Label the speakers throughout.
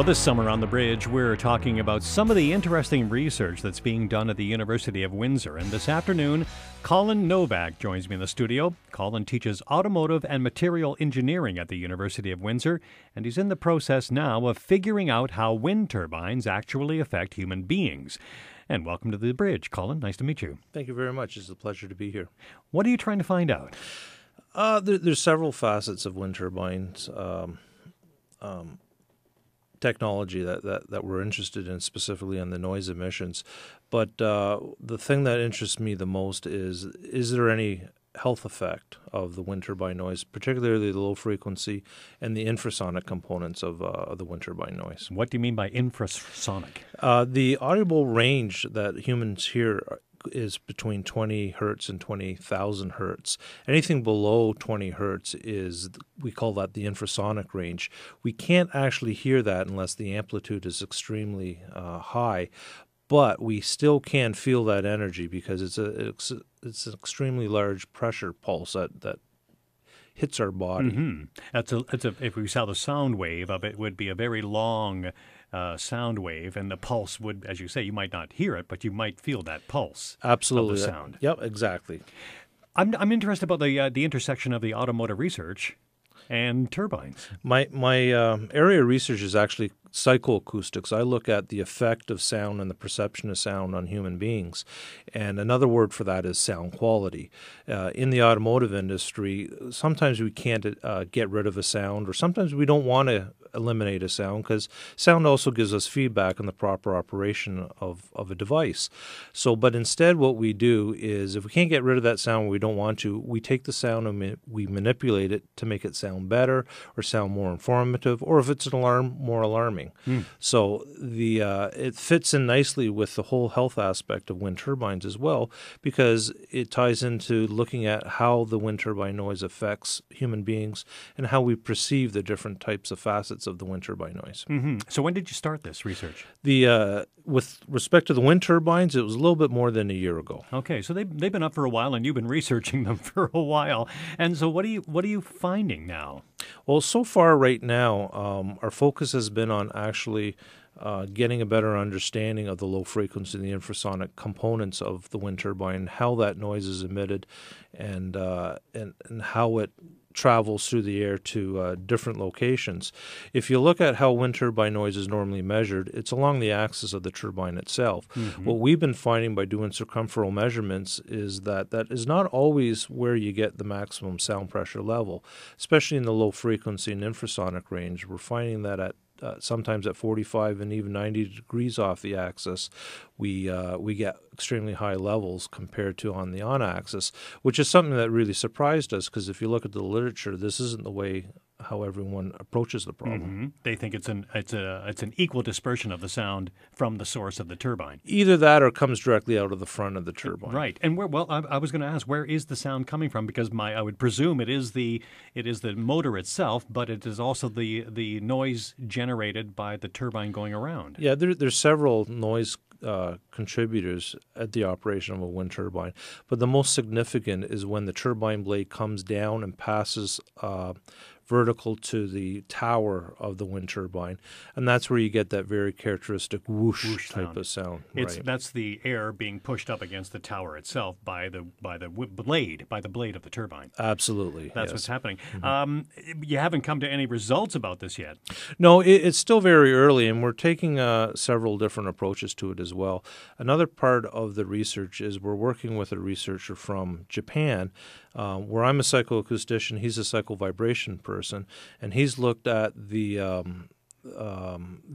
Speaker 1: Well, this summer on The Bridge, we're talking about some of the interesting research that's being done at the University of Windsor. And this afternoon, Colin Novak joins me in the studio. Colin teaches automotive and material engineering at the University of Windsor, and he's in the process now of figuring out how wind turbines actually affect human beings. And welcome to The Bridge, Colin. Nice to meet you.
Speaker 2: Thank you very much. It's a pleasure to be here.
Speaker 1: What are you trying to find out?
Speaker 2: There's several facets of wind turbines technology that we're interested in, specifically on the noise emissions. But the thing that interests me the most is there any health effect of the wind turbine noise, particularly the low frequency and the infrasonic components of the wind turbine noise.
Speaker 1: What do you mean by infrasonic?
Speaker 2: The audible range that humans hear is between 20 hertz and 20,000 hertz. Anything below 20 hertz we call that the infrasonic range. We can't actually hear that unless the amplitude is extremely high, but we still can feel that energy because it's an extremely large pressure pulse that hits our body.
Speaker 1: Mm-hmm. If we saw the sound wave of it, would be a very long sound wave, and the pulse would, as you say, you might not hear it, but you might feel that pulse.
Speaker 2: Absolutely.
Speaker 1: Of the sound.
Speaker 2: Yep, exactly.
Speaker 1: I'm interested about the intersection of the automotive research and turbines.
Speaker 2: My area of research is actually psychoacoustics. I look at the effect of sound and the perception of sound on human beings. And another word for that is sound quality. In the automotive industry, sometimes we can't get rid of a sound, or sometimes we don't want to eliminate a sound because sound also gives us feedback on the proper operation of a device. But instead what we do is, if we can't get rid of that sound, we don't want to, we take the sound and we manipulate it to make it sound better or sound more informative, or if it's an alarm, more alarming. So it fits in nicely with the whole health aspect of wind turbines as well, because it ties into looking at how the wind turbine noise affects human beings and how we perceive the different types of facets of the wind turbine noise.
Speaker 1: Mm-hmm. So when did you start this research?
Speaker 2: With respect to the wind turbines, it was a little bit more than a year ago.
Speaker 1: Okay, so they've been up for a while, and you've been researching them for a while. And so what are you finding now?
Speaker 2: Well, so far right now, our focus has been on actually getting a better understanding of the low frequency and the infrasonic components of the wind turbine, how that noise is emitted, and how it travels through the air to different locations. If you look at how wind turbine noise is normally measured, it's along the axis of the turbine itself. Mm-hmm. What we've been finding by doing circumferential measurements is that is not always where you get the maximum sound pressure level, especially in the low frequency and infrasonic range. We're finding that at sometimes at 45 and even 90 degrees off the axis, we get extremely high levels compared to on the on-axis, which is something that really surprised us, because if you look at the literature, this isn't the way how everyone approaches the problem.
Speaker 1: Mm-hmm. They think it's an equal dispersion of the sound from the source of the turbine.
Speaker 2: Either that, or it comes directly out of the front of the turbine.
Speaker 1: Right. And I was going to ask, where is the sound coming from? Because I would presume it is the motor itself, but it is also the noise generated by the turbine going around.
Speaker 2: Yeah, there's several noise contributors at the operation of a wind turbine, but the most significant is when the turbine blade comes down and passes vertical to the tower of the wind turbine, and that's where you get that very characteristic whoosh type of sound.
Speaker 1: That's the air being pushed up against the tower itself by the blade of the turbine.
Speaker 2: Absolutely,
Speaker 1: that's what's happening. Mm-hmm. You haven't come to any results about this yet.
Speaker 2: No, it's still very early, and we're taking several different approaches to it as well. Another part of the research is we're working with a researcher from Japan, where I'm a psychoacoustician, he's a psychovibration person, and he's looked at the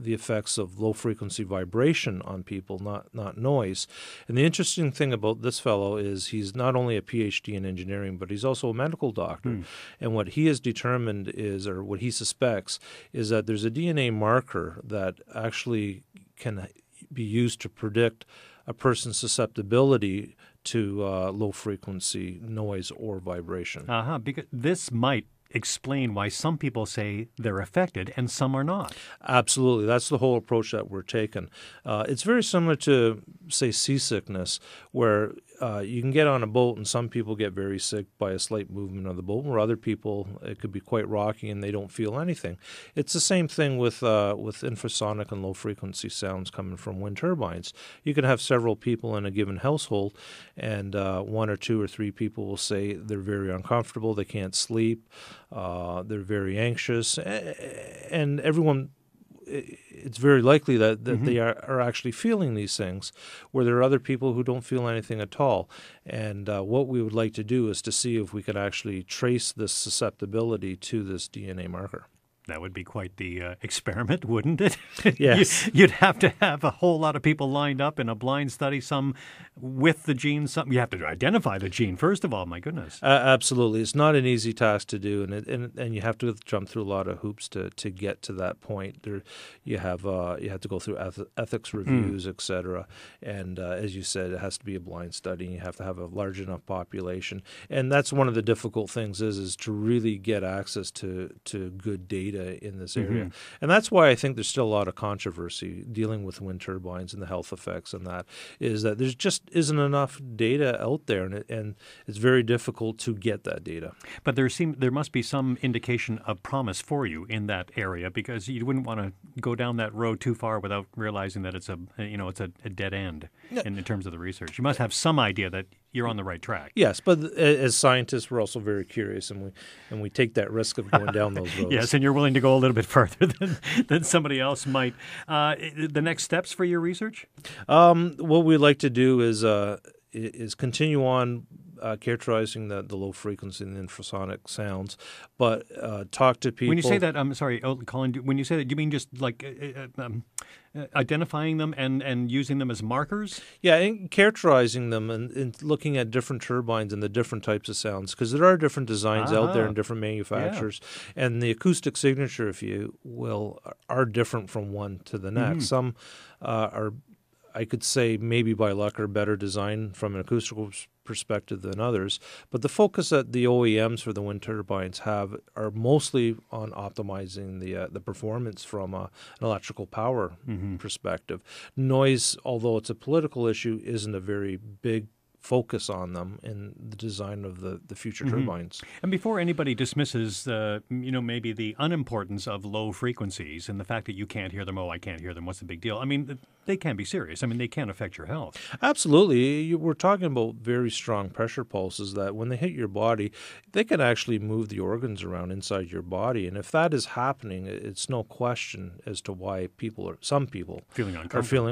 Speaker 2: effects of low-frequency vibration on people, not noise. And the interesting thing about this fellow is he's not only a PhD in engineering, but he's also a medical doctor. And what he has determined is, or what he suspects, is that there's a DNA marker that actually can be used to predict a person's susceptibility to low-frequency noise or vibration.
Speaker 1: Because this might explain why some people say they're affected and some are not.
Speaker 2: Absolutely. That's the whole approach that we're taking. It's very similar to, say, seasickness, where you can get on a boat, and some people get very sick by a slight movement of the boat, or other people, it could be quite rocky and they don't feel anything. It's the same thing with infrasonic and low-frequency sounds coming from wind turbines. You can have several people in a given household, and one or two or three people will say they're very uncomfortable, they can't sleep, they're very anxious, and everyone, it's very likely that they are actually feeling these things, where there are other people who don't feel anything at all. And what we would like to do is to see if we could actually trace this susceptibility to this DNA marker.
Speaker 1: That would be quite the experiment, wouldn't it?
Speaker 2: Yes.
Speaker 1: You'd have to have a whole lot of people lined up in a blind study, some with the gene, some you have to identify the gene, first of all, my goodness.
Speaker 2: Absolutely. It's not an easy task to do, and you have to jump through a lot of hoops to get to that point. You have to go through ethics reviews, et cetera. And as you said, it has to be a blind study, and you have to have a large enough population. And that's one of the difficult things is to really get access to good data in this area. And that's why I think there's still a lot of controversy dealing with wind turbines and the health effects, and that is that there's just isn't enough data out there, and it's very difficult to get that data.
Speaker 1: But there must be some indication of promise for you in that area, because you wouldn't want to go down that road too far without realizing that it's a dead end in terms of the research. You must have some idea that you're on the right track.
Speaker 2: Yes, but as scientists, we're also very curious, and we take that risk of going down those roads.
Speaker 1: Yes, and you're willing to go a little bit further than somebody else might. The next steps for your research?
Speaker 2: What we'd like to do is continue on characterizing the low frequency and the infrasonic sounds, but talk to people.
Speaker 1: When you say that, I'm sorry, Colin, when you say that, do you mean just like identifying them and using them as markers?
Speaker 2: Yeah, and characterizing them and looking at different turbines and the different types of sounds, because there are different designs out there and different manufacturers, and the acoustic signature, if you will, are different from one to the next. Some are, I could say, maybe by luck, are better designed from an acoustical perspective than others, but the focus that the OEMs for the wind turbines have are mostly on optimizing the performance from an electrical power perspective. Noise, although it's a political issue, isn't a very big focus on them in the design of the future turbines.
Speaker 1: And before anybody dismisses, maybe the unimportance of low frequencies and the fact that you can't hear them, I can't hear them, what's the big deal? I mean, they can be serious. I mean, they can affect your health.
Speaker 2: Absolutely. We're talking about very strong pressure pulses that when they hit your body, they can actually move the organs around inside your body. And if that is happening, it's no question as to why some people are feeling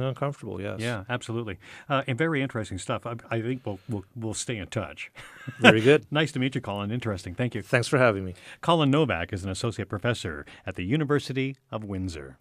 Speaker 2: uncomfortable. Yes.
Speaker 1: Yeah, absolutely. And very interesting stuff. I think we'll stay in touch.
Speaker 2: Very good.
Speaker 1: Nice to meet you, Colin. Interesting. Thank you.
Speaker 2: Thanks for having me.
Speaker 1: Colin Novak is an associate professor at the University of Windsor.